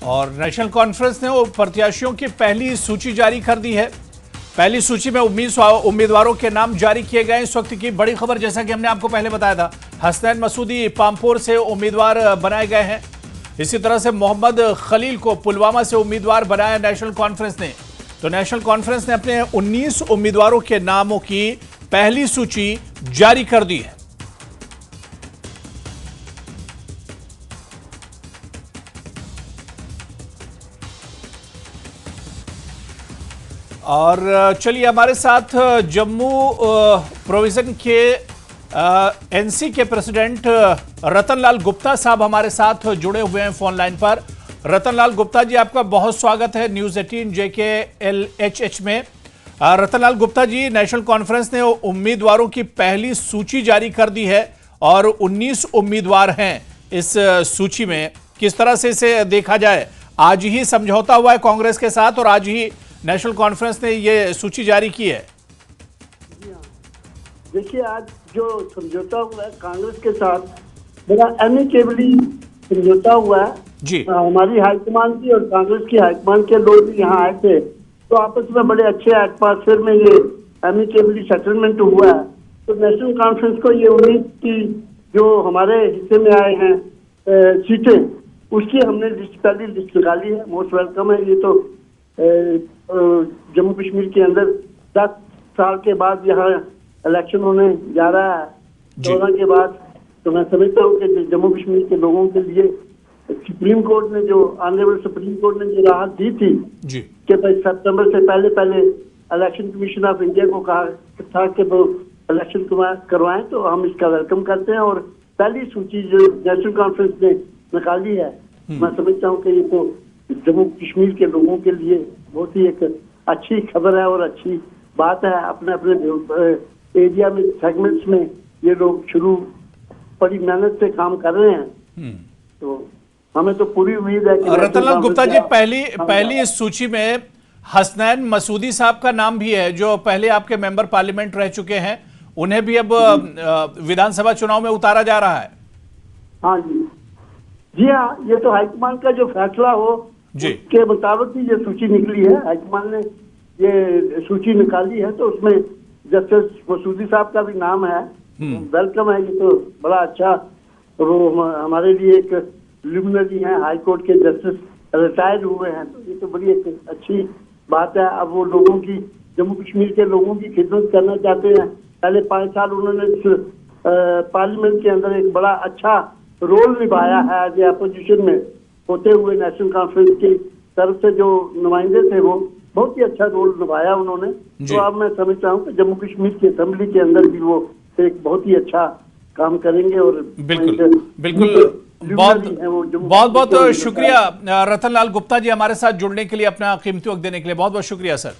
और national conference ने प्रत्याशियों की पहली सूची जारी कर दी है। पहली सूची में 19 उम्मीदवारों के नाम जारी किए गए। इस वक्त की बड़ी खबर, जैसा कि हमने आपको पहले बताया था, हसनैन मसूदी पामपोर से उम्मीदवार बनाए गए हैं। इसी तरह से मोहम्मद खलील को पुलवामा से उम्मीदवार बनाया नेशनल कॉन्फ्रेंस ने। तो नेशनल कॉन्फ्रेंस ने अपने 19 उम्मीदवारों के नामों की पहली सूची जारी कर दी है। और चलिए, हमारे साथ जम्मू प्रोविजन के एनसी के प्रेसिडेंट रतनलाल गुप्ता साहब हमारे साथ जुड़े हुए हैं फोन लाइन पर। रतनलाल गुप्ता जी, आपका बहुत स्वागत है न्यूज़ 18 JKLHH में। रतनलाल गुप्ता जी, नेशनल कॉन्फ्रेंस ने उम्मीदवारों की पहली सूची जारी कर दी है और 19 उम्मीदवार हैं इस सूची में। किस तरह से इसे देखा जाए? आज ही समझौता हुआ है कांग्रेस के साथ और आज ही नेशनल कॉन्फ्रेंस ने ये सूची जारी की है। देखिए, आज जो समझौता हुआ है कांग्रेस के साथ, बड़ा एमिकेबली समझौता हुआ है जी। हमारी हाईकमान की और कांग्रेस की हाईकमान के लोग भी यहाँ आए थे, तो आपस में बड़े अच्छे एटमॉस्फेयर में ये एमिकेबली सेटलमेंट हुआ है। तो नेशनल कॉन्फ्रेंस को ये उम्मीद की जो हमारे हिस्से में आए हैं सीटें, उसकी हमने पहली लिस्ट निकाली है। मोस्ट वेलकम है। ये तो जम्मू कश्मीर के अंदर 10 साल के बाद यहाँ इलेक्शन होने जा रहा है 14 के बाद। तो मैं समझता हूँ कि जम्मू कश्मीर के लोगों के लिए सुप्रीम कोर्ट ने जो ऑनरेबल सुप्रीम कोर्ट ने जो राहत दी थी जी कि भाई सितंबर से पहले इलेक्शन कमीशन ऑफ इंडिया को कहा था कि वो इलेक्शन करवाएं, तो हम इसका वेलकम करते हैं। और पहली सूची जो नेशनल कॉन्फ्रेंस ने निकाली है, मैं समझता हूँ कि ये तो जम्मू कश्मीर के लोगों के लिए बहुत ही एक अच्छी खबर है और अच्छी बात है। अपने अपने एरिया में सेगमेंट्स में ये लोग शुरू बड़ी मेहनत से काम कर रहे हैं। तो हमें तो पूरी उम्मीद है कि रतनलाल गुप्ता जी, पहली इस सूची में हसनैन मसूदी साहब का नाम भी है, जो पहले आपके मेंबर पार्लियामेंट रह चुके हैं। उन्हें भी अब विधानसभा चुनाव में उतारा जा रहा है। हाँ जी हाँ, ये तो हाईकमान का जो फैसला हो उसके मुताबिक ही ये सूची निकली है। हाईकमान ने ये सूची निकाली है, तो उसमें जस्टिस मसूदी साहब का भी नाम है। वेलकम है। ये तो बड़ा अच्छा, वो हमारे लिए एक लुमिनरी हैं, हाई कोर्ट के जस्टिस रिटायर्ड हुए हैं, तो ये तो बड़ी एक अच्छी बात है। अब वो लोगों की, जम्मू कश्मीर के लोगों की खिदमत करना चाहते हैं। पहले 5 साल उन्होंने पार्लियामेंट के अंदर एक बड़ा अच्छा रोल निभाया है एज अपोजिशन में होते हुए। नेशनल कॉन्फ्रेंस की तरफ से जो नुमाइंदे थे वो बहुत ही अच्छा रोल निभाया उन्होंने। तो अब मैं समझता हूँ कि जम्मू कश्मीर की असेंबली के अंदर भी वो एक बहुत ही अच्छा काम करेंगे। और बिल्कुल बहुत शुक्रिया रतनलाल गुप्ता जी, हमारे साथ जुड़ने के लिए, अपना कीमती वक्त देने के लिए बहुत बहुत शुक्रिया सर।